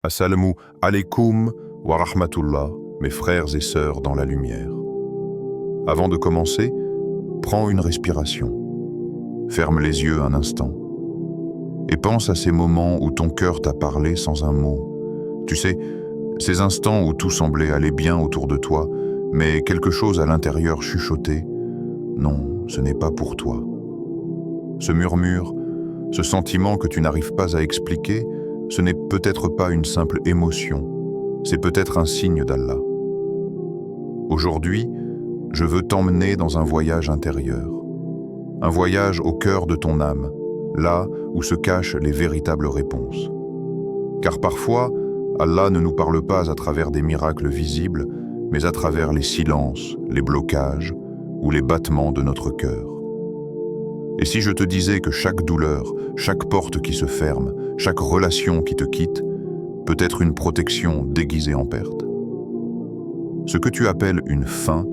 Assalamu alaikum wa rahmatullah, mes frères et sœurs dans la lumière. Avant de commencer, prends une respiration. Ferme les yeux un instant. Et pense à ces moments où ton cœur t'a parlé sans un mot. Tu sais, ces instants où tout semblait aller bien autour de toi, mais quelque chose à l'intérieur chuchotait. Non, ce n'est pas pour toi. Ce murmure, ce sentiment que tu n'arrives pas à expliquer, ce n'est peut-être pas une simple émotion, c'est peut-être un signe d'Allah. Aujourd'hui, je veux t'emmener dans un voyage intérieur. Un voyage au cœur de ton âme, là où se cachent les véritables réponses. Car parfois, Allah ne nous parle pas à travers des miracles visibles, mais à travers les silences, les blocages ou les battements de notre cœur. Et si je te disais que chaque douleur, chaque porte qui se ferme, chaque relation qui te quitte, peut être une protection déguisée en perte? Ce que tu appelles une fin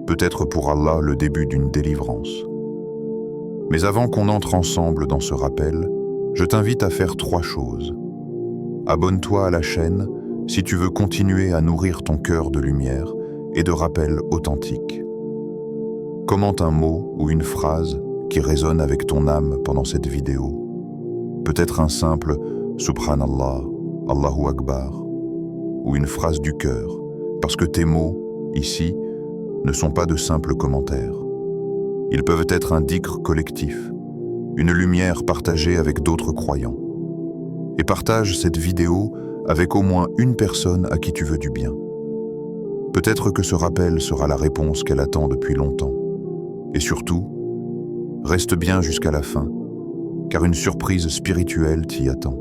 peut être pour Allah le début d'une délivrance. Mais avant qu'on entre ensemble dans ce rappel, je t'invite à faire 3 choses. Abonne-toi à la chaîne si tu veux continuer à nourrir ton cœur de lumière et de rappels authentiques. Commente un mot ou une phrase qui résonne avec ton âme pendant cette vidéo. Peut-être un simple « Subhanallah, Allahu Akbar » ou une phrase du cœur, parce que tes mots, ici, ne sont pas de simples commentaires. Ils peuvent être un dhikr collectif, une lumière partagée avec d'autres croyants. Et partage cette vidéo avec au moins une personne à qui tu veux du bien. Peut-être que ce rappel sera la réponse qu'elle attend depuis longtemps. Et surtout, reste bien jusqu'à la fin, car une surprise spirituelle t'y attend.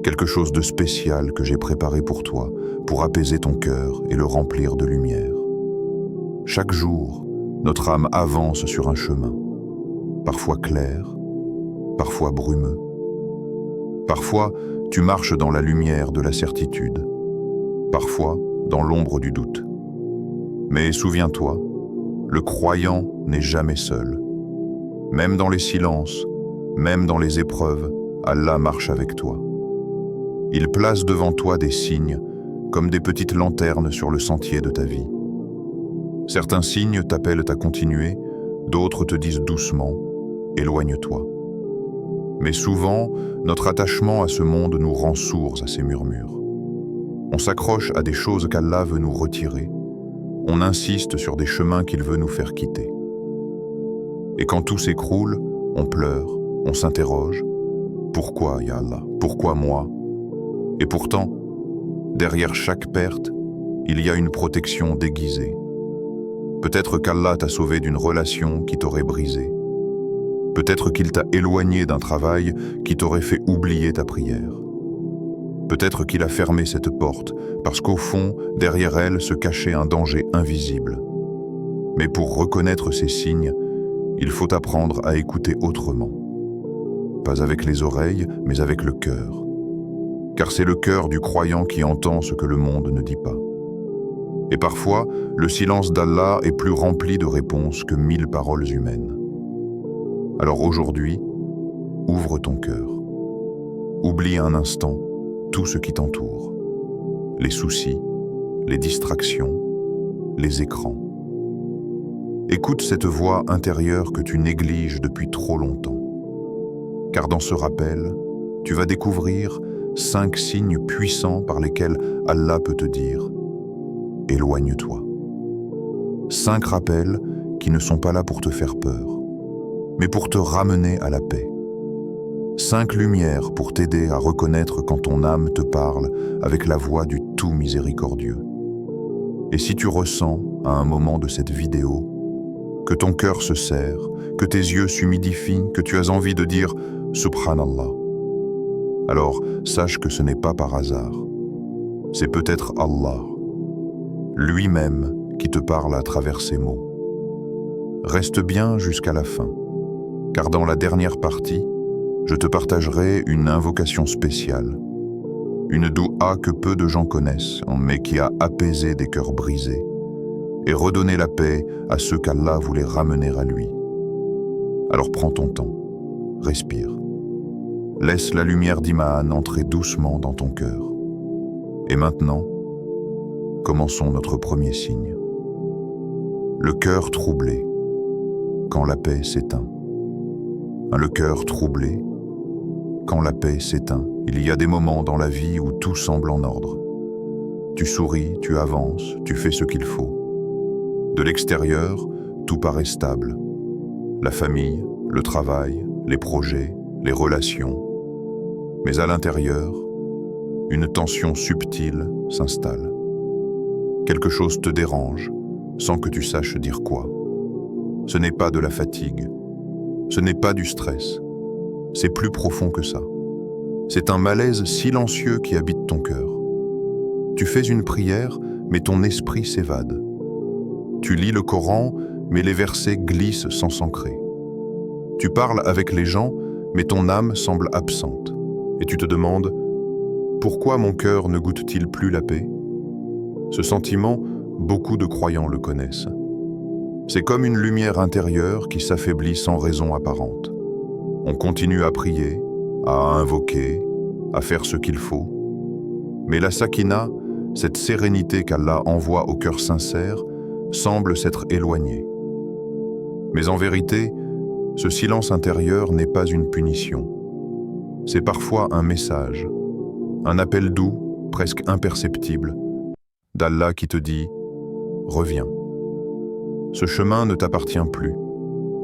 Quelque chose de spécial que j'ai préparé pour toi, pour apaiser ton cœur et le remplir de lumière. Chaque jour, notre âme avance sur un chemin, parfois clair, parfois brumeux. Parfois, tu marches dans la lumière de la certitude, parfois dans l'ombre du doute. Mais souviens-toi, le croyant n'est jamais seul. Même dans les silences, même dans les épreuves, Allah marche avec toi. Il place devant toi des signes, comme des petites lanternes sur le sentier de ta vie. Certains signes t'appellent à continuer, d'autres te disent doucement, éloigne-toi. Mais souvent, notre attachement à ce monde nous rend sourds à ces murmures. On s'accroche à des choses qu'Allah veut nous retirer. On insiste sur des chemins qu'il veut nous faire quitter. Et quand tout s'écroule, on pleure, on s'interroge. Pourquoi, ya Allah? Pourquoi moi? Et pourtant, derrière chaque perte, il y a une protection déguisée. Peut-être qu'Allah t'a sauvé d'une relation qui t'aurait brisé. Peut-être qu'il t'a éloigné d'un travail qui t'aurait fait oublier ta prière. Peut-être qu'il a fermé cette porte parce qu'au fond, derrière elle se cachait un danger invisible. Mais pour reconnaître ces signes, il faut apprendre à écouter autrement. Pas avec les oreilles, mais avec le cœur. Car c'est le cœur du croyant qui entend ce que le monde ne dit pas. Et parfois, le silence d'Allah est plus rempli de réponses que 1000 paroles humaines. Alors aujourd'hui, ouvre ton cœur. Oublie un instant tout ce qui t'entoure. Les soucis, les distractions, les écrans. Écoute cette voix intérieure que tu négliges depuis trop longtemps. Car dans ce rappel, tu vas découvrir 5 signes puissants par lesquels Allah peut te dire « Éloigne-toi ». 5 rappels qui ne sont pas là pour te faire peur, mais pour te ramener à la paix. 5 lumières pour t'aider à reconnaître quand ton âme te parle avec la voix du tout miséricordieux. Et si tu ressens, à un moment de cette vidéo, que ton cœur se serre, que tes yeux s'humidifient, que tu as envie de dire « Subhanallah », alors sache que ce n'est pas par hasard. C'est peut-être Allah, lui-même, qui te parle à travers ces mots. Reste bien jusqu'à la fin, car dans la dernière partie, je te partagerai une invocation spéciale, une doua que peu de gens connaissent, mais qui a apaisé des cœurs brisés et redonné la paix à ceux qu'Allah voulait ramener à lui. Alors prends ton temps, respire. Laisse la lumière d'Iman entrer doucement dans ton cœur. Et maintenant, commençons notre premier signe. Le cœur troublé, quand la paix s'éteint. Le cœur troublé, quand la paix s'éteint. Il y a des moments dans la vie où tout semble en ordre. Tu souris, tu avances, tu fais ce qu'il faut. De l'extérieur, tout paraît stable. La famille, le travail, les projets, les relations. Mais à l'intérieur, une tension subtile s'installe. Quelque chose te dérange, sans que tu saches dire quoi. Ce n'est pas de la fatigue, ce n'est pas du stress, c'est plus profond que ça. C'est un malaise silencieux qui habite ton cœur. Tu fais une prière, mais ton esprit s'évade. Tu lis le Coran, mais les versets glissent sans s'ancrer. Tu parles avec les gens, mais ton âme semble absente. Et tu te demandes, pourquoi mon cœur ne goûte-t-il plus la paix? Ce sentiment, beaucoup de croyants le connaissent. C'est comme une lumière intérieure qui s'affaiblit sans raison apparente. On continue à prier, à invoquer, à faire ce qu'il faut. Mais la sakina, cette sérénité qu'Allah envoie au cœur sincère, semble s'être éloignée. Mais en vérité, ce silence intérieur n'est pas une punition. C'est parfois un message, un appel doux, presque imperceptible, d'Allah qui te dit « Reviens ». Ce chemin ne t'appartient plus,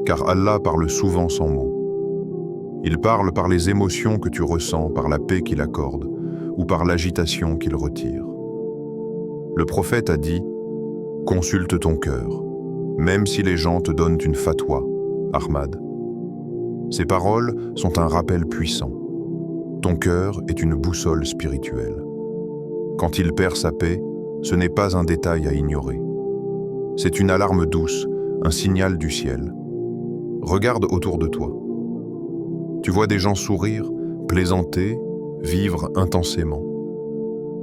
car Allah parle souvent sans mots. Il parle par les émotions que tu ressens, par la paix qu'il accorde, ou par l'agitation qu'il retire. Le prophète a dit « Consulte ton cœur, même si les gens te donnent une fatwa, Ahmad ». Ces paroles sont un rappel puissant. Ton cœur est une boussole spirituelle. Quand il perd sa paix, ce n'est pas un détail à ignorer. C'est une alarme douce, un signal du ciel. Regarde autour de toi. Tu vois des gens sourire, plaisanter, vivre intensément.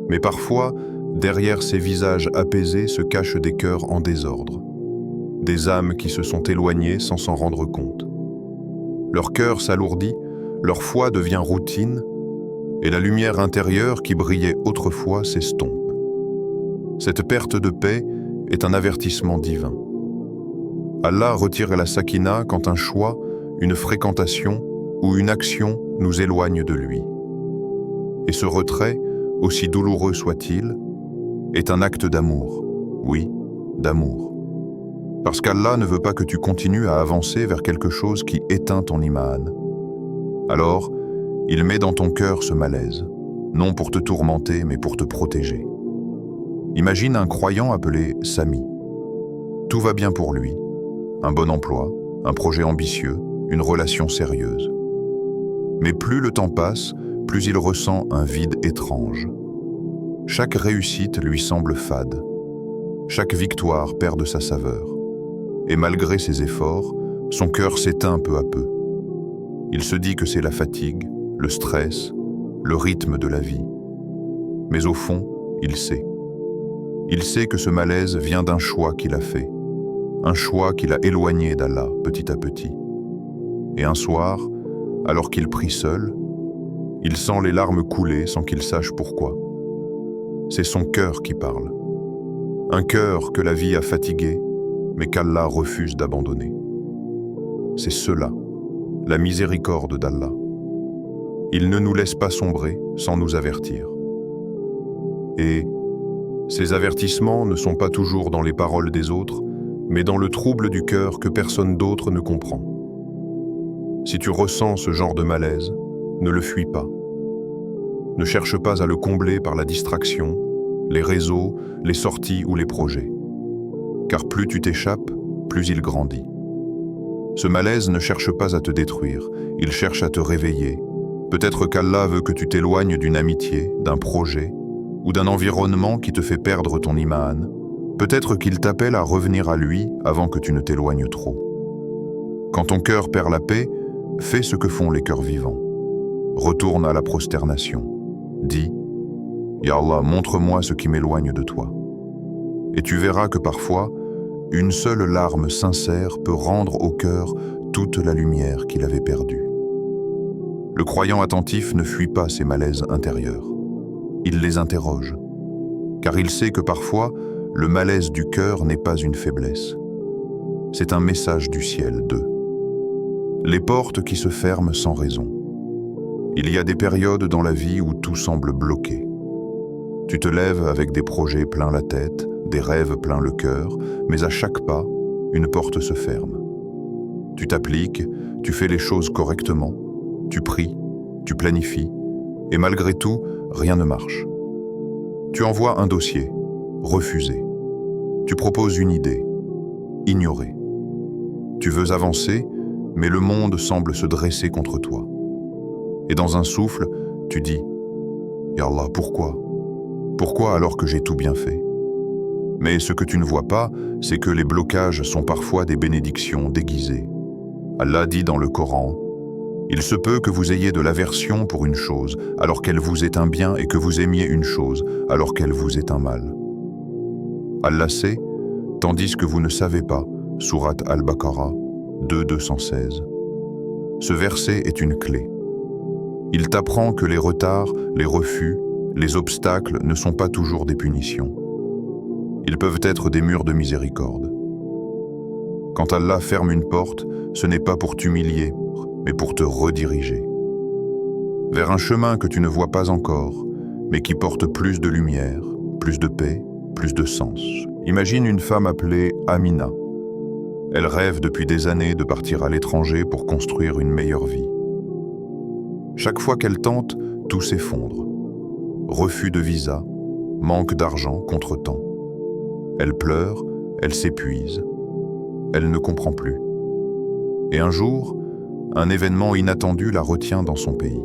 Mais parfois, derrière ces visages apaisés se cachent des cœurs en désordre. Des âmes qui se sont éloignées sans s'en rendre compte. Leur cœur s'alourdit, leur foi devient routine, et la lumière intérieure qui brillait autrefois s'estompe. Cette perte de paix est un avertissement divin. Allah retire la sakina quand un choix, une fréquentation ou une action nous éloigne de lui. Et ce retrait, aussi douloureux soit-il, est un acte d'amour. Oui, d'amour. Parce qu'Allah ne veut pas que tu continues à avancer vers quelque chose qui éteint ton iman. Alors, il met dans ton cœur ce malaise, non pour te tourmenter, mais pour te protéger. Imagine un croyant appelé Sami. Tout va bien pour lui. Un bon emploi, un projet ambitieux, une relation sérieuse. Mais plus le temps passe, plus il ressent un vide étrange. Chaque réussite lui semble fade. Chaque victoire perd de sa saveur. Et malgré ses efforts, son cœur s'éteint peu à peu. Il se dit que c'est la fatigue, le stress, le rythme de la vie. Mais au fond, il sait. Il sait que ce malaise vient d'un choix qu'il a fait, un choix qu'il a éloigné d'Allah petit à petit. Et un soir, alors qu'il prie seul, il sent les larmes couler sans qu'il sache pourquoi. C'est son cœur qui parle. Un cœur que la vie a fatigué, mais qu'Allah refuse d'abandonner. C'est cela, la miséricorde d'Allah. Il ne nous laisse pas sombrer sans nous avertir. Et ces avertissements ne sont pas toujours dans les paroles des autres, mais dans le trouble du cœur que personne d'autre ne comprend. Si tu ressens ce genre de malaise, ne le fuis pas. Ne cherche pas à le combler par la distraction, les réseaux, les sorties ou les projets. Car plus tu t'échappes, plus il grandit. Ce malaise ne cherche pas à te détruire, il cherche à te réveiller. Peut-être qu'Allah veut que tu t'éloignes d'une amitié, d'un projet, ou d'un environnement qui te fait perdre ton iman. Peut-être qu'il t'appelle à revenir à lui avant que tu ne t'éloignes trop. Quand ton cœur perd la paix, fais ce que font les cœurs vivants. Retourne à la prosternation. Dis « Ya Allah, montre-moi ce qui m'éloigne de toi ». Et tu verras que parfois, une seule larme sincère peut rendre au cœur toute la lumière qu'il avait perdue. Le croyant attentif ne fuit pas ses malaises intérieurs. Il les interroge. car il sait que parfois, le malaise du cœur n'est pas une faiblesse. C'est un message du ciel les portes qui se ferment sans raison. Il y a des périodes dans la vie où tout semble bloqué. Tu te lèves avec des projets plein la tête, des rêves plein le cœur, mais à chaque pas, une porte se ferme. Tu t'appliques, tu fais les choses correctement, tu pries, tu planifies, et malgré tout, rien ne marche. Tu envoies un dossier, refusé. Tu proposes une idée, ignorée. Tu veux avancer, mais le monde semble se dresser contre toi. Et dans un souffle, tu dis « Ya Allah, pourquoi ? Pourquoi alors que j'ai tout bien fait ?» Mais ce que tu ne vois pas, c'est que les blocages sont parfois des bénédictions déguisées. Allah dit dans le Coran « Il se peut que vous ayez de l'aversion pour une chose, alors qu'elle vous est un bien, et que vous aimiez une chose, alors qu'elle vous est un mal. » Allah sait, tandis que vous ne savez pas. Sourate Al-Baqarah 2:216. Ce verset est une clé. Il t'apprend que les retards, les refus, les obstacles ne sont pas toujours des punitions. Ils peuvent être des murs de miséricorde. Quand Allah ferme une porte, ce n'est pas pour t'humilier, mais pour te rediriger vers un chemin que tu ne vois pas encore, mais qui porte plus de lumière, plus de paix, plus de sens. Imagine une femme appelée Amina. Elle rêve depuis des années de partir à l'étranger pour construire une meilleure vie. Chaque fois qu'elle tente, tout s'effondre. Refus de visa, manque d'argent, contretemps. Elle pleure, elle s'épuise. Elle ne comprend plus. Et un jour, un événement inattendu la retient dans son pays.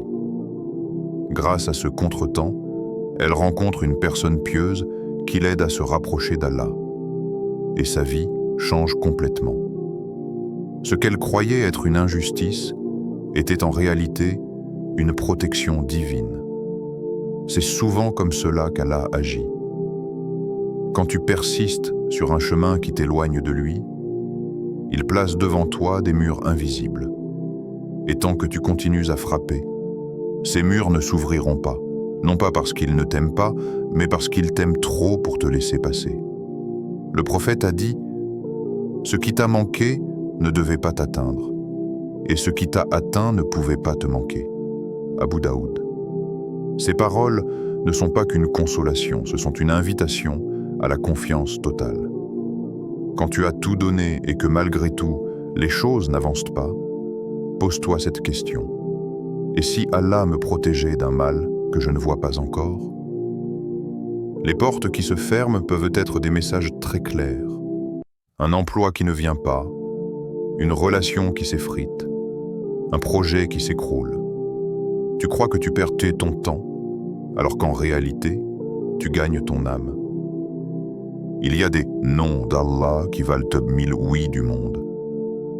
Grâce à ce contretemps, elle rencontre une personne pieuse qui l'aide à se rapprocher d'Allah. Et sa vie change complètement. Ce qu'elle croyait être une injustice était en réalité une protection divine. C'est souvent comme cela qu'Allah agit. Quand tu persistes sur un chemin qui t'éloigne de lui, il place devant toi des murs invisibles. Et tant que tu continues à frapper, ces murs ne s'ouvriront pas, non pas parce qu'ils ne t'aiment pas, mais parce qu'ils t'aiment trop pour te laisser passer. Le prophète a dit « Ce qui t'a manqué ne devait pas t'atteindre, et ce qui t'a atteint ne pouvait pas te manquer. » Abu Daoud. Ces paroles ne sont pas qu'une consolation, ce sont une invitation à la confiance totale. Quand tu as tout donné et que malgré tout, les choses n'avancent pas, pose-toi cette question. Et si Allah me protégeait d'un mal que je ne vois pas encore? Les portes qui se ferment peuvent être des messages très clairs. Un emploi qui ne vient pas, une relation qui s'effrite, un projet qui s'écroule. Tu crois que tu perds ton temps, alors qu'en réalité, tu gagnes ton âme. Il y a des noms d'Allah qui valent 1000 oui du monde.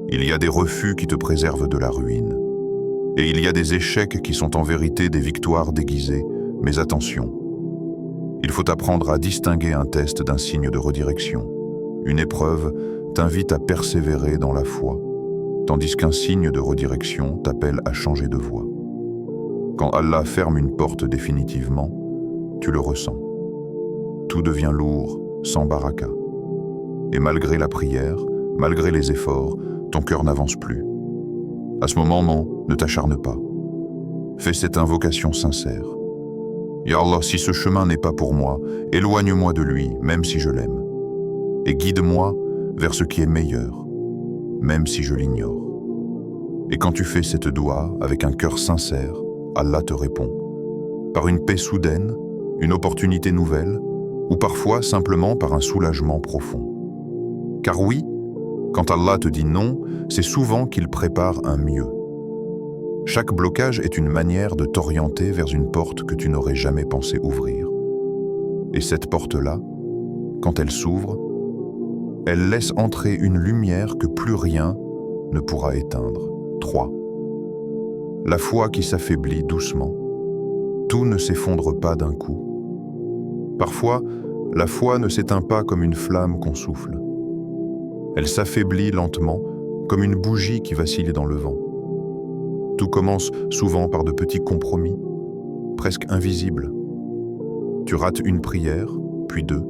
Il y a des refus qui te préservent de la ruine. Et il y a des échecs qui sont en vérité des victoires déguisées. Mais attention, il faut apprendre à distinguer un test d'un signe de redirection. Une épreuve t'invite à persévérer dans la foi, tandis qu'un signe de redirection t'appelle à changer de voie. Quand Allah ferme une porte définitivement, tu le ressens. Tout devient lourd, sans baraka. Et malgré la prière, malgré les efforts, ton cœur n'avance plus. À ce moment, ne t'acharne pas. Fais cette invocation sincère. Ya Allah, si ce chemin n'est pas pour moi, éloigne-moi de lui, même si je l'aime. Et guide-moi vers ce qui est meilleur, même si je l'ignore. Et quand tu fais cette doua avec un cœur sincère, Allah te répond. Par une paix soudaine, une opportunité nouvelle, ou parfois simplement par un soulagement profond. Car oui, quand Allah te dit non, c'est souvent qu'il prépare un mieux. Chaque blocage est une manière de t'orienter vers une porte que tu n'aurais jamais pensé ouvrir. Et cette porte-là, quand elle s'ouvre, elle laisse entrer une lumière que plus rien ne pourra éteindre. 3. La foi qui s'affaiblit doucement. Tout ne s'effondre pas d'un coup. Parfois, la foi ne s'éteint pas comme une flamme qu'on souffle. Elle s'affaiblit lentement, comme une bougie qui vacille dans le vent. Tout commence souvent par de petits compromis, presque invisibles. Tu rates une prière, puis 2.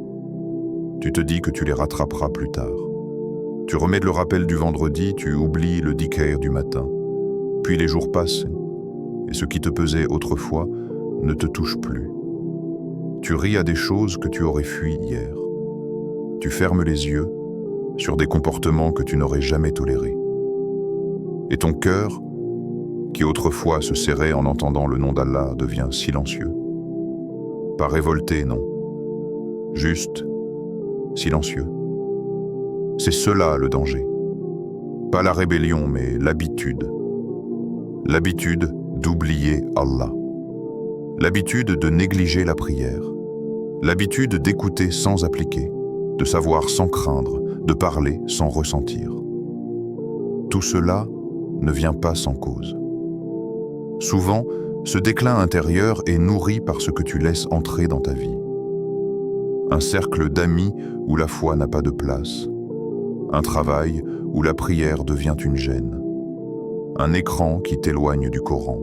Tu te dis que tu les rattraperas plus tard. Tu remets le rappel du vendredi, tu oublies le dhikr du matin. Puis les jours passent, et ce qui te pesait autrefois ne te touche plus. Tu ris à des choses que tu aurais fui hier. Tu fermes les yeux sur des comportements que tu n'aurais jamais tolérés. Et ton cœur, qui autrefois se serrait en entendant le nom d'Allah, devient silencieux. Pas révolté, non. Juste silencieux. C'est cela le danger. Pas la rébellion, mais l'habitude. L'habitude d'oublier Allah. L'habitude de négliger la prière. L'habitude d'écouter sans appliquer, de savoir sans craindre, de parler sans ressentir. Tout cela ne vient pas sans cause. Souvent, ce déclin intérieur est nourri par ce que tu laisses entrer dans ta vie. Un cercle d'amis où la foi n'a pas de place. Un travail où la prière devient une gêne. Un écran qui t'éloigne du Coran.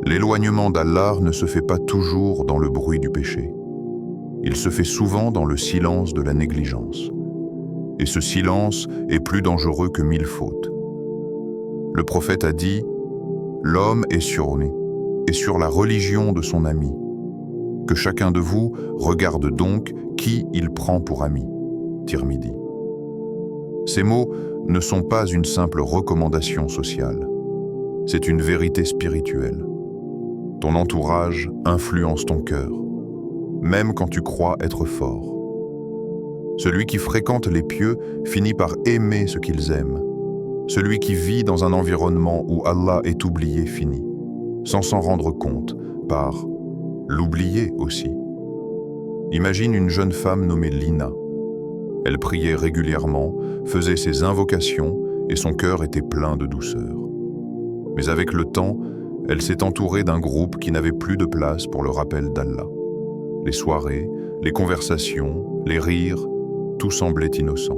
L'éloignement d'Allah ne se fait pas toujours dans le bruit du péché. Il se fait souvent dans le silence de la négligence. Et ce silence est plus dangereux que 1000 fautes. Le prophète a dit « L'homme est sur la religion de son ami. Que chacun de vous regarde donc qui il prend pour ami. » Tirmidhi. Ces mots ne sont pas une simple recommandation sociale. C'est une vérité spirituelle. Ton entourage influence ton cœur, même quand tu crois être fort. Celui qui fréquente les pieux finit par aimer ce qu'ils aiment. Celui qui vit dans un environnement où Allah est oublié finit, sans s'en rendre compte, par l'oublier aussi. Imagine une jeune femme nommée Lina. Elle priait régulièrement, faisait ses invocations et son cœur était plein de douceur. Mais avec le temps, elle s'est entourée d'un groupe qui n'avait plus de place pour le rappel d'Allah. Les soirées, les conversations, les rires, tout semblait innocent.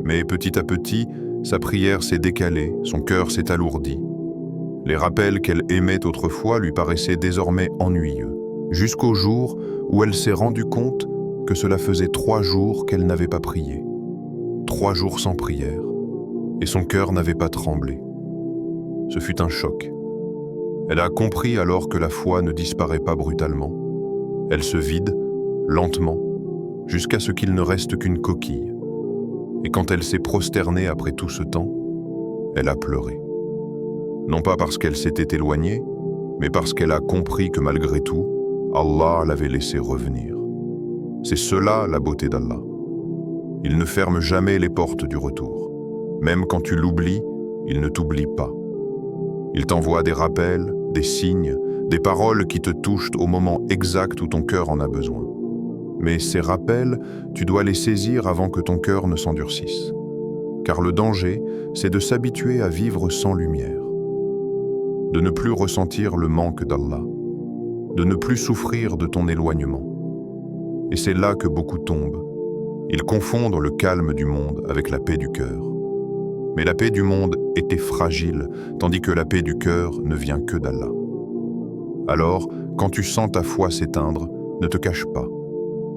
Mais petit à petit, sa prière s'est décalée, son cœur s'est alourdi. Les rappels qu'elle aimait autrefois lui paraissaient désormais ennuyeux, jusqu'au jour où elle s'est rendue compte que cela faisait 3 jours qu'elle n'avait pas prié. 3 jours sans prière, et son cœur n'avait pas tremblé. Ce fut un choc. Elle a compris alors que la foi ne disparaît pas brutalement. Elle se vide, lentement, jusqu'à ce qu'il ne reste qu'une coquille. Et quand elle s'est prosternée après tout ce temps, elle a pleuré. Non pas parce qu'elle s'était éloignée, mais parce qu'elle a compris que malgré tout, Allah l'avait laissé revenir. C'est cela la beauté d'Allah. Il ne ferme jamais les portes du retour. Même quand tu l'oublies, il ne t'oublie pas. Il t'envoie des rappels, des signes, des paroles qui te touchent au moment exact où ton cœur en a besoin. Mais ces rappels, tu dois les saisir avant que ton cœur ne s'endurcisse. Car le danger, c'est de s'habituer à vivre sans lumière, de ne plus ressentir le manque d'Allah, de ne plus souffrir de ton éloignement. Et c'est là que beaucoup tombent. Ils confondent le calme du monde avec la paix du cœur. Mais la paix du monde était fragile, tandis que la paix du cœur ne vient que d'Allah. Alors, quand tu sens ta foi s'éteindre, ne te cache pas.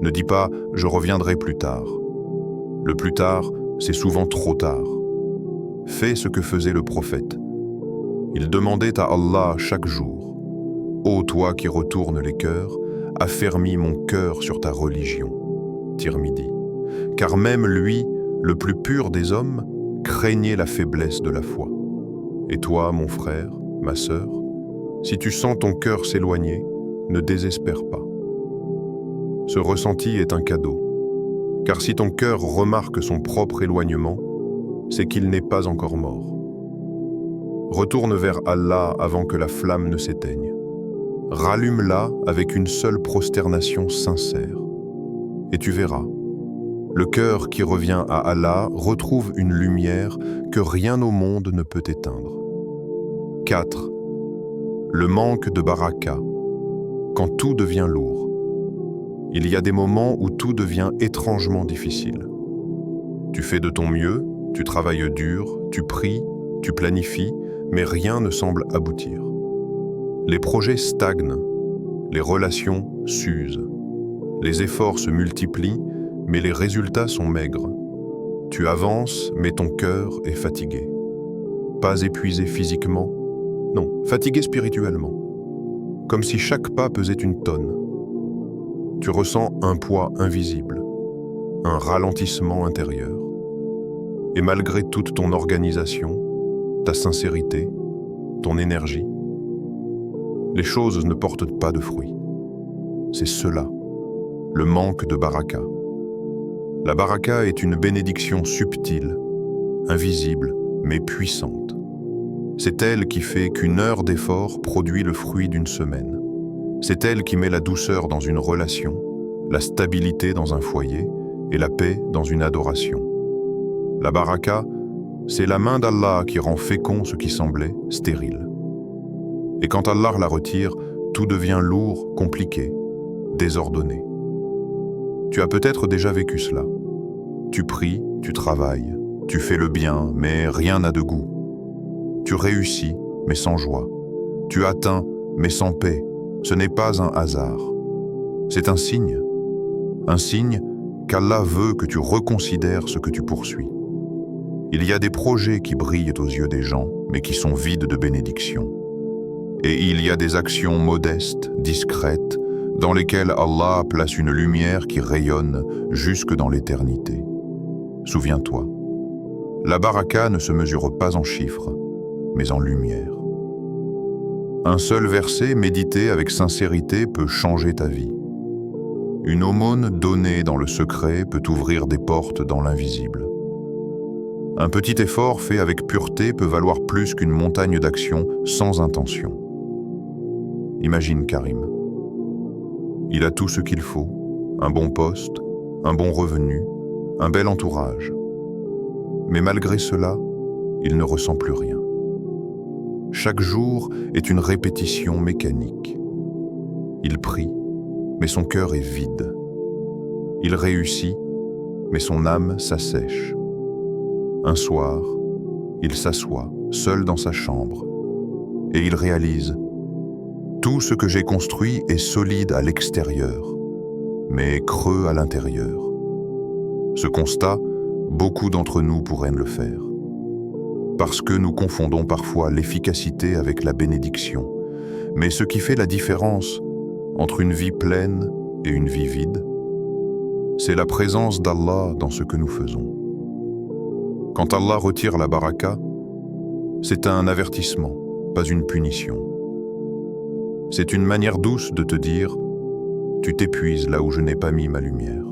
Ne dis pas « je reviendrai plus tard ». Le plus tard, c'est souvent trop tard. Fais ce que faisait le prophète. Il demandait à Allah chaque jour « Ô toi qui retournes les cœurs, affermis mon cœur sur ta religion. » Tirmidhi. Car même lui, le plus pur des hommes, craignait la faiblesse de la foi. Et toi, mon frère, ma sœur, si tu sens ton cœur s'éloigner, ne désespère pas. Ce ressenti est un cadeau, car si ton cœur remarque son propre éloignement, c'est qu'il n'est pas encore mort. Retourne vers Allah avant que la flamme ne s'éteigne. Rallume-la avec une seule prosternation sincère. Et tu verras, le cœur qui revient à Allah retrouve une lumière que rien au monde ne peut éteindre. 4. Le manque de baraka. Quand tout devient lourd. Il y a des moments où tout devient étrangement difficile. Tu fais de ton mieux, tu travailles dur, tu pries, tu planifies, mais rien ne semble aboutir. Les projets stagnent, les relations s'usent, Les efforts se multiplient, mais les résultats sont maigres. Tu avances, mais ton cœur est fatigué. Pas épuisé physiquement, non, fatigué spirituellement. Comme si chaque pas pesait une tonne. Tu ressens un poids invisible, un ralentissement intérieur. Et malgré toute ton organisation, ta sincérité, ton énergie, les choses ne portent pas de fruits. C'est cela, le manque de baraka. La baraka est une bénédiction subtile, invisible, mais puissante. C'est elle qui fait qu'une heure d'effort produit le fruit d'une semaine. C'est elle qui met la douceur dans une relation, la stabilité dans un foyer et la paix dans une adoration. La baraka, c'est la main d'Allah qui rend fécond ce qui semblait stérile. Et quand Allah la retire, tout devient lourd, compliqué, désordonné. Tu as peut-être déjà vécu cela. Tu pries, tu travailles, tu fais le bien, mais rien n'a de goût. Tu réussis, mais sans joie. Tu atteins, mais sans paix. Ce n'est pas un hasard. C'est un signe qu'Allah veut que tu reconsidères ce que tu poursuis. Il y a des projets qui brillent aux yeux des gens, mais qui sont vides de bénédiction. Et il y a des actions modestes, discrètes, dans lesquelles Allah place une lumière qui rayonne jusque dans l'éternité. Souviens-toi, la baraka ne se mesure pas en chiffres, mais en lumière. Un seul verset médité avec sincérité peut changer ta vie. Une aumône donnée dans le secret peut ouvrir des portes dans l'invisible. Un petit effort fait avec pureté peut valoir plus qu'une montagne d'actions sans intention. Imagine Karim. Il a tout ce qu'il faut, un bon poste, un bon revenu, un bel entourage. Mais malgré cela, il ne ressent plus rien. Chaque jour est une répétition mécanique. Il prie, mais son cœur est vide. Il réussit, mais son âme s'assèche. Un soir, il s'assoit, seul dans sa chambre, et il réalise « Tout ce que j'ai construit est solide à l'extérieur, mais creux à l'intérieur. » Ce constat, beaucoup d'entre nous pourraient le faire. Parce que nous confondons parfois l'efficacité avec la bénédiction. Mais ce qui fait la différence entre une vie pleine et une vie vide, c'est la présence d'Allah dans ce que nous faisons. Quand Allah retire la baraka, c'est un avertissement, pas une punition. C'est une manière douce de te dire « Tu t'épuises là où je n'ai pas mis ma lumière ».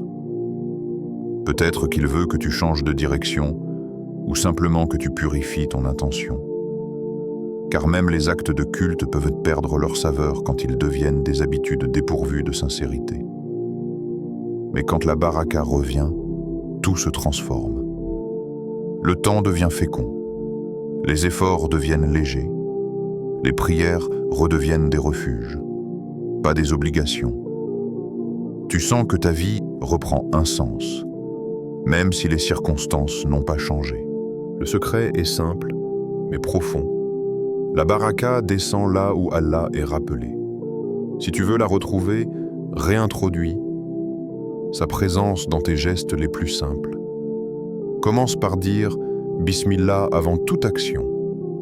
Peut-être qu'il veut que tu changes de direction ou simplement que tu purifies ton intention. Car même les actes de culte peuvent perdre leur saveur quand ils deviennent des habitudes dépourvues de sincérité. Mais quand la baraka revient, tout se transforme. Le temps devient fécond, les efforts deviennent légers, les prières redeviennent des refuges, pas des obligations. Tu sens que ta vie reprend un sens, même si les circonstances n'ont pas changé. Le secret est simple, mais profond. La baraka descend là où Allah est rappelé. Si tu veux la retrouver, réintroduis sa présence dans tes gestes les plus simples. Commence par dire « Bismillah » avant toute action.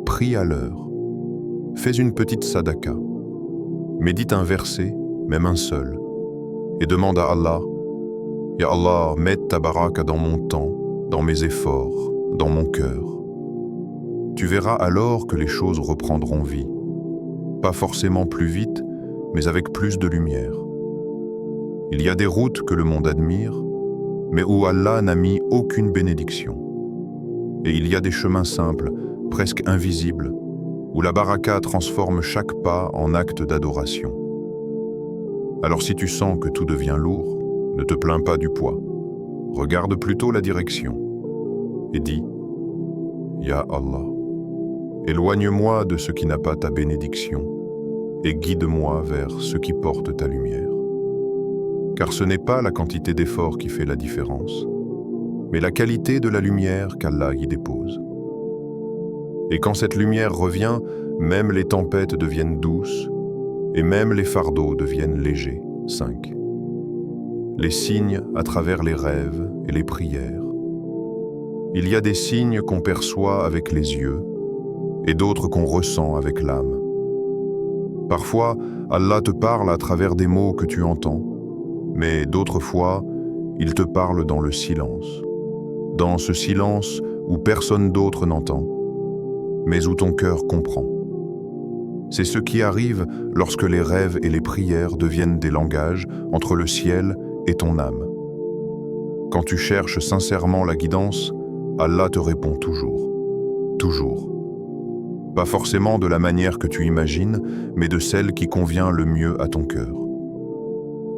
Prie à l'heure. Fais une petite sadaka. Médite un verset, même un seul, et demande à Allah « Ya Allah, mets ta baraka dans mon temps, dans mes efforts, dans mon cœur. » Tu verras alors que les choses reprendront vie. Pas forcément plus vite, mais avec plus de lumière. Il y a des routes que le monde admire, mais où Allah n'a mis aucune bénédiction. Et il y a des chemins simples, presque invisibles, où la baraka transforme chaque pas en acte d'adoration. Alors si tu sens que tout devient lourd, ne te plains pas du poids. Regarde plutôt la direction et dis « Ya Allah, éloigne-moi de ce qui n'a pas ta bénédiction et guide-moi vers ce qui porte ta lumière. » Car ce n'est pas la quantité d'efforts qui fait la différence, mais la qualité de la lumière qu'Allah y dépose. Et quand cette lumière revient, même les tempêtes deviennent douces et même les fardeaux deviennent légers. 5. Les signes à travers les rêves et les prières. Il y a des signes qu'on perçoit avec les yeux et d'autres qu'on ressent avec l'âme. Parfois, Allah te parle à travers des mots que tu entends, mais d'autres fois, il te parle dans le silence. Dans ce silence où personne d'autre n'entend, mais où ton cœur comprend. C'est ce qui arrive lorsque les rêves et les prières deviennent des langages entre le ciel et ton âme. Quand tu cherches sincèrement la guidance, Allah te répond toujours. Toujours. Pas forcément de la manière que tu imagines, mais de celle qui convient le mieux à ton cœur.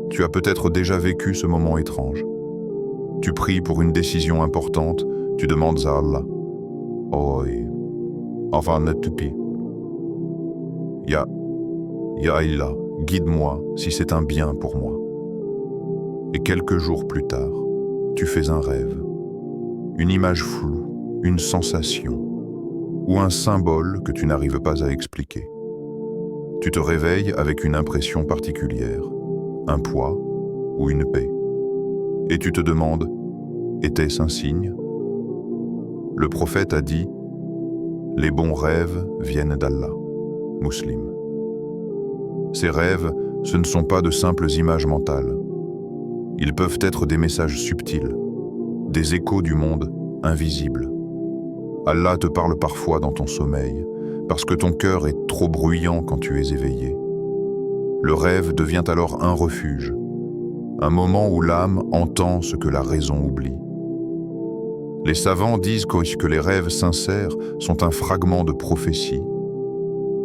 Tu as peut-être déjà vécu ce moment étrange. Tu pries pour une décision importante, tu demandes à Allah. Oh, enfin, Ya Allah, guide-moi si c'est un bien pour moi. Et quelques jours plus tard, tu fais un rêve, une image floue, une sensation, ou un symbole que tu n'arrives pas à expliquer. Tu te réveilles avec une impression particulière, un poids ou une paix. Et tu te demandes, était-ce un signe? Le prophète a dit, les bons rêves viennent d'Allah. Muslim. Ces rêves, ce ne sont pas de simples images mentales. Ils peuvent être des messages subtils, des échos du monde invisible. Allah te parle parfois dans ton sommeil, parce que ton cœur est trop bruyant quand tu es éveillé. Le rêve devient alors un refuge, un moment où l'âme entend ce que la raison oublie. Les savants disent que les rêves sincères sont un fragment de prophétie,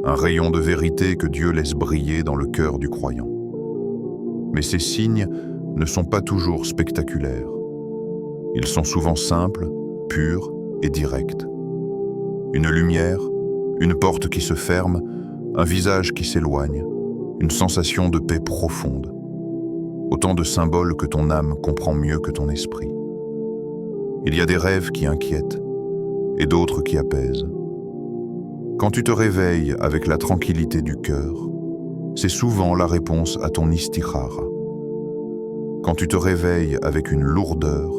un rayon de vérité que Dieu laisse briller dans le cœur du croyant. Mais ces signes ne sont pas toujours spectaculaires. Ils sont souvent simples, purs et directs. Une lumière, une porte qui se ferme, un visage qui s'éloigne, une sensation de paix profonde. Autant de symboles que ton âme comprend mieux que ton esprit. Il y a des rêves qui inquiètent et d'autres qui apaisent. Quand tu te réveilles avec la tranquillité du cœur, c'est souvent la réponse à ton istikhara. Quand tu te réveilles avec une lourdeur,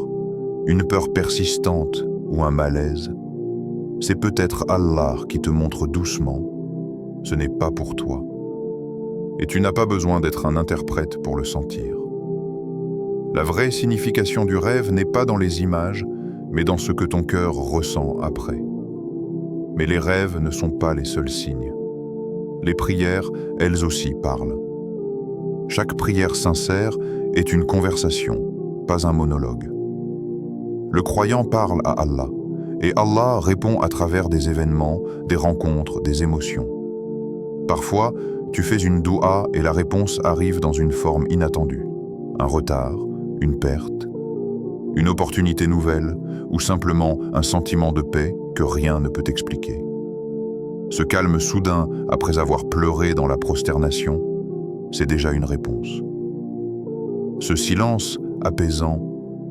une peur persistante ou un malaise, c'est peut-être Allah qui te montre doucement, ce n'est pas pour toi. Et tu n'as pas besoin d'être un interprète pour le sentir. La vraie signification du rêve n'est pas dans les images, mais dans ce que ton cœur ressent après. Mais les rêves ne sont pas les seuls signes. Les prières, elles aussi, parlent. Chaque prière sincère est une conversation, pas un monologue. Le croyant parle à Allah, et Allah répond à travers des événements, des rencontres, des émotions. Parfois, tu fais une doua et la réponse arrive dans une forme inattendue. Un retard, une perte, une opportunité nouvelle, ou simplement un sentiment de paix que rien ne peut expliquer. Ce calme soudain, après avoir pleuré dans la prosternation, c'est déjà une réponse. Ce silence apaisant,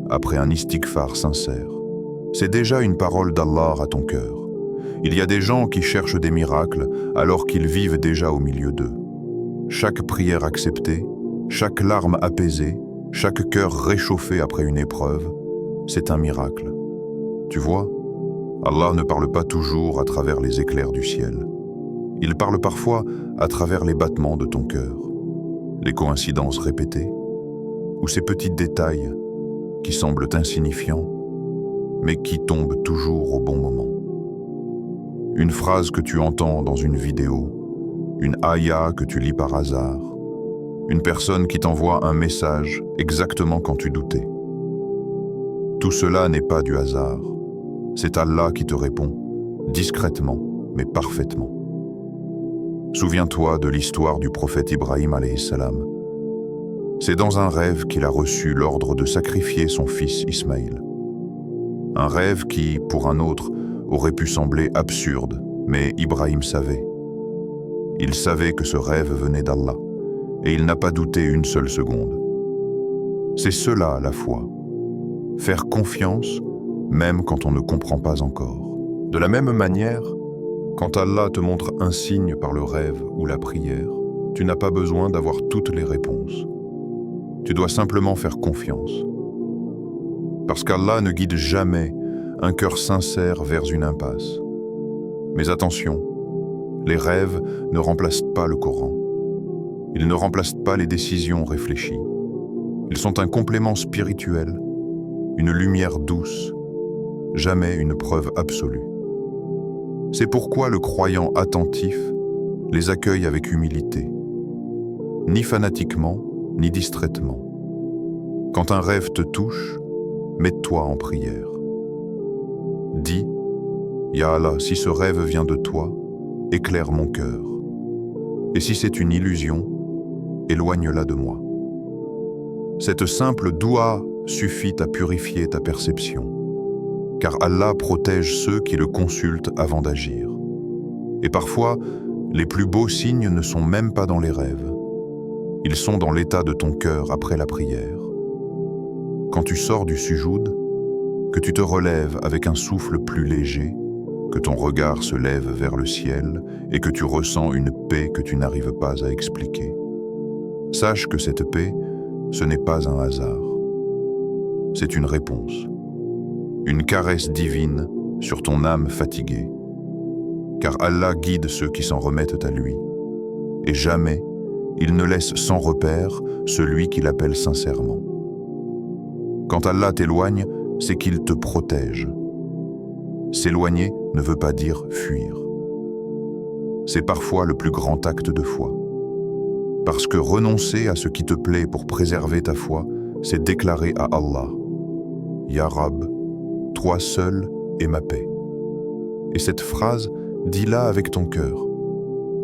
après un istighfar sincère, c'est déjà une parole d'Allah à ton cœur. Il y a des gens qui cherchent des miracles alors qu'ils vivent déjà au milieu d'eux. Chaque prière acceptée, chaque larme apaisée, chaque cœur réchauffé après une épreuve, c'est un miracle. Tu vois, Allah ne parle pas toujours à travers les éclairs du ciel. Il parle parfois à travers les battements de ton cœur, les coïncidences répétées, ou ces petits détails qui semblent insignifiants, mais qui tombent toujours au bon moment. Une phrase que tu entends dans une vidéo, une ayah que tu lis par hasard, une personne qui t'envoie un message exactement quand tu doutais. Tout cela n'est pas du hasard. C'est Allah qui te répond, discrètement, mais parfaitement. Souviens-toi de l'histoire du prophète Ibrahim alayhi salam. C'est dans un rêve qu'il a reçu l'ordre de sacrifier son fils Ismaïl. Un rêve qui, pour un autre, aurait pu sembler absurde, mais Ibrahim savait. Il savait que ce rêve venait d'Allah, et il n'a pas douté une seule seconde. C'est cela la foi. Faire confiance, même quand on ne comprend pas encore. De la même manière, quand Allah te montre un signe par le rêve ou la prière, tu n'as pas besoin d'avoir toutes les réponses. Tu dois simplement faire confiance. Parce qu'Allah ne guide jamais un cœur sincère vers une impasse. Mais attention, les rêves ne remplacent pas le Coran. Ils ne remplacent pas les décisions réfléchies. Ils sont un complément spirituel, une lumière douce, jamais une preuve absolue. C'est pourquoi le croyant attentif les accueille avec humilité, ni fanatiquement, ni distraitement. Quand un rêve te touche, mets-toi en prière. Dis, Ya Allah, si ce rêve vient de toi, éclaire mon cœur. Et si c'est une illusion, éloigne-la de moi. Cette simple doua suffit à purifier ta perception, car Allah protège ceux qui le consultent avant d'agir. Et parfois, les plus beaux signes ne sont même pas dans les rêves. Ils sont dans l'état de ton cœur après la prière. Quand tu sors du sujoud, que tu te relèves avec un souffle plus léger, que ton regard se lève vers le ciel et que tu ressens une paix que tu n'arrives pas à expliquer. Sache que cette paix, ce n'est pas un hasard. C'est une réponse, une caresse divine sur ton âme fatiguée. Car Allah guide ceux qui s'en remettent à lui. Et jamais, il ne laisse sans repère celui qui l'appelle sincèrement. Quand Allah t'éloigne, c'est qu'il te protège. S'éloigner ne veut pas dire fuir. C'est parfois le plus grand acte de foi. Parce que renoncer à ce qui te plaît pour préserver ta foi, c'est déclarer à Allah, Ya Rab, toi seul est ma paix. Et cette phrase, dis-la avec ton cœur,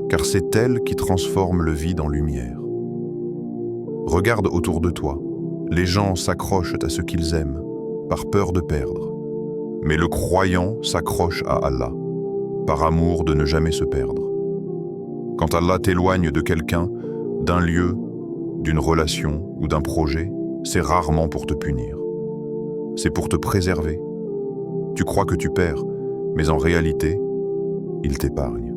car c'est elle qui transforme le vide en lumière. Regarde autour de toi, les gens s'accrochent à ce qu'ils aiment, par peur de perdre. Mais le croyant s'accroche à Allah, par amour de ne jamais se perdre. Quand Allah t'éloigne de quelqu'un, d'un lieu, d'une relation ou d'un projet, c'est rarement pour te punir. C'est pour te préserver. Tu crois que tu perds, mais en réalité, il t'épargne.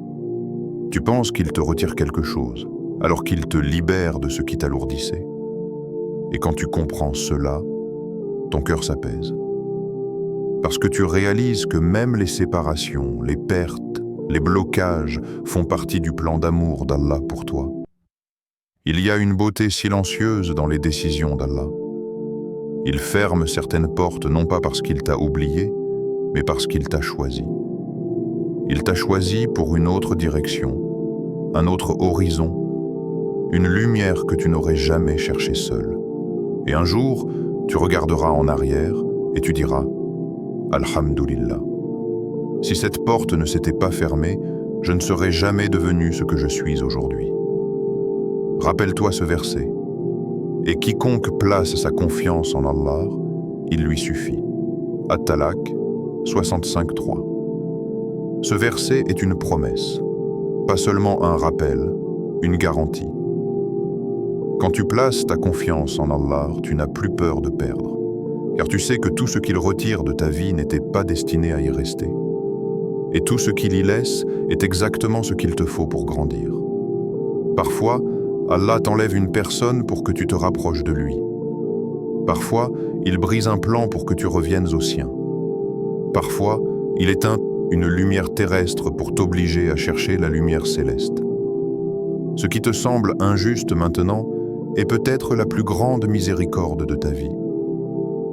Tu penses qu'il te retire quelque chose, alors qu'il te libère de ce qui t'alourdissait. Et quand tu comprends cela, ton cœur s'apaise. Parce que tu réalises que même les séparations, les pertes, les blocages font partie du plan d'amour d'Allah pour toi. Il y a une beauté silencieuse dans les décisions d'Allah. Il ferme certaines portes non pas parce qu'il t'a oublié, mais parce qu'il t'a choisi. Il t'a choisi pour une autre direction, un autre horizon, une lumière que tu n'aurais jamais cherchée seul. Et un jour, tu regarderas en arrière et tu diras « Alhamdulillah ». Si cette porte ne s'était pas fermée, je ne serais jamais devenu ce que je suis aujourd'hui. Rappelle-toi ce verset. Et quiconque place sa confiance en Allah, il lui suffit. At-Talaq 65:3. Ce verset est une promesse, pas seulement un rappel, une garantie. Quand tu places ta confiance en Allah, tu n'as plus peur de perdre, car tu sais que tout ce qu'il retire de ta vie n'était pas destiné à y rester. Et tout ce qu'il y laisse est exactement ce qu'il te faut pour grandir. Parfois, Allah t'enlève une personne pour que tu te rapproches de lui. Parfois, il brise un plan pour que tu reviennes au sien. Parfois, il éteint une lumière terrestre pour t'obliger à chercher la lumière céleste. Ce qui te semble injuste maintenant est peut-être la plus grande miséricorde de ta vie.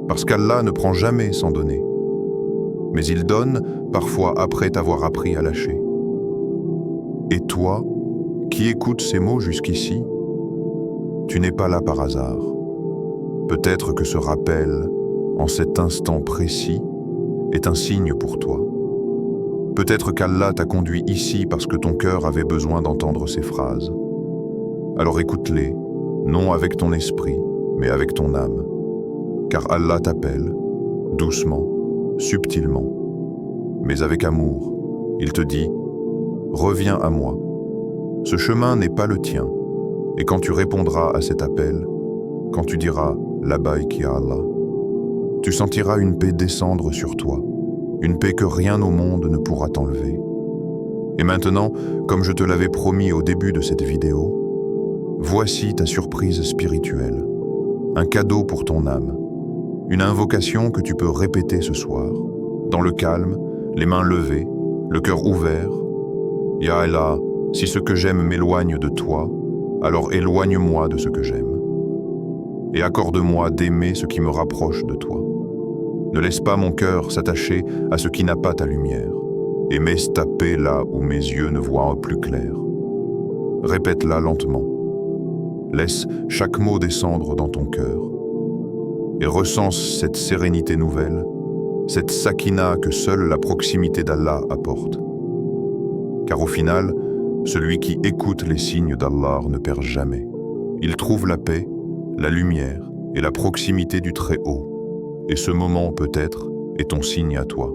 Parce qu'Allah ne prend jamais sans donner. Mais il donne parfois après t'avoir appris à lâcher. Et toi, qui écoutes ces mots jusqu'ici, tu n'es pas là par hasard. Peut-être que ce rappel, en cet instant précis, est un signe pour toi. Peut-être qu'Allah t'a conduit ici parce que ton cœur avait besoin d'entendre ces phrases. Alors écoute-les, non avec ton esprit, mais avec ton âme. Car Allah t'appelle, doucement, subtilement, mais avec amour. Il te dit, reviens à moi. Ce chemin n'est pas le tien. Et quand tu répondras à cet appel, quand tu diras « Labbaik ya Allah », tu sentiras une paix descendre sur toi, une paix que rien au monde ne pourra t'enlever. Et maintenant, comme je te l'avais promis au début de cette vidéo, voici ta surprise spirituelle. un cadeau pour ton âme, une invocation que tu peux répéter ce soir, dans le calme, les mains levées, le cœur ouvert. Ya Allah, si ce que j'aime m'éloigne de toi, alors éloigne-moi de ce que j'aime. Et accorde-moi d'aimer ce qui me rapproche de toi. Ne laisse pas mon cœur s'attacher à ce qui n'a pas ta lumière, et mets ta paix là où mes yeux ne voient plus clair. Répète-la lentement. Laisse chaque mot descendre dans ton cœur. Et recense cette sérénité nouvelle, cette sakina que seule la proximité d'Allah apporte. Car au final, celui qui écoute les signes d'Allah ne perd jamais. Il trouve la paix, la lumière et la proximité du Très-Haut. Et ce moment, peut-être, est ton signe à toi.